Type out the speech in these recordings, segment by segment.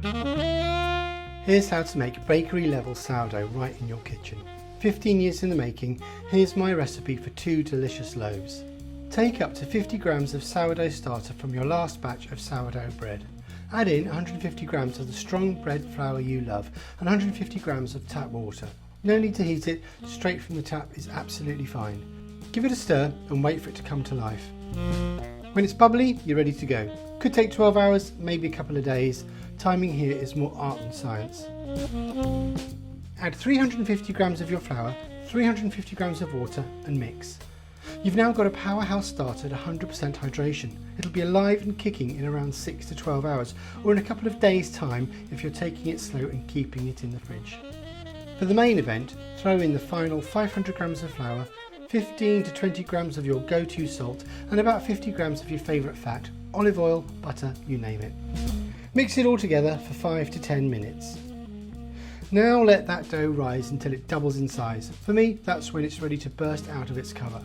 Here's how to make bakery level sourdough right in your kitchen. 15 years in the making, here's my recipe for 2 delicious loaves. Take up to 50 grams of sourdough starter from your last batch of sourdough bread. Add in 150 grams of the strong bread flour you love and 150 grams of tap water. No need to heat it, straight from the tap is absolutely fine. Give it a stir and wait for it to come to life. When it's bubbly, you're ready to go. Could take 12 hours, maybe a couple of days. Timing here is more art than science. Add 350 grams of your flour, 350 grams of water and mix. You've now got a powerhouse starter at 100% hydration. It'll be alive and kicking in around 6 to 12 hours, or in a couple of days' time if you're taking it slow and keeping it in the fridge. For the main event, throw in the final 500 grams of flour, 15 to 20 grams of your go-to salt and about 50 grams of your favourite fat, olive oil, butter, you name it. Mix it all together for 5 to 10 minutes. Now let that dough rise until it doubles in size. For me, that's when it's ready to burst out of its cover.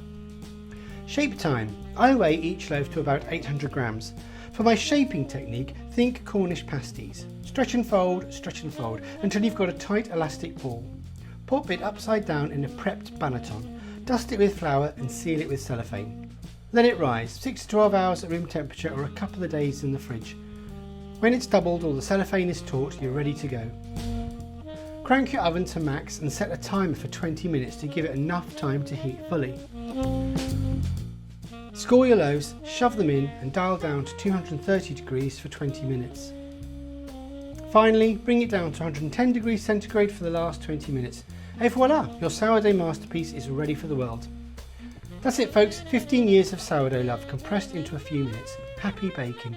Shape time. I weigh each loaf to about 800 grams. For my shaping technique, think Cornish pasties. Stretch and fold until you've got a tight elastic ball. Pop it upside down in a prepped banneton. Dust it with flour and seal it with cellophane. Let it rise 6 to 12 hours at room temperature or a couple of days in the fridge. When it's doubled or the cellophane is taut, you're ready to go. Crank your oven to max and set a timer for 20 minutes to give it enough time to heat fully. Score your loaves, shove them in and dial down to 230 degrees for 20 minutes. Finally, bring it down to 110 degrees centigrade for the last 20 minutes. Et voila, your sourdough masterpiece is ready for the world. That's it folks, 15 years of sourdough love compressed into a few minutes. Happy baking.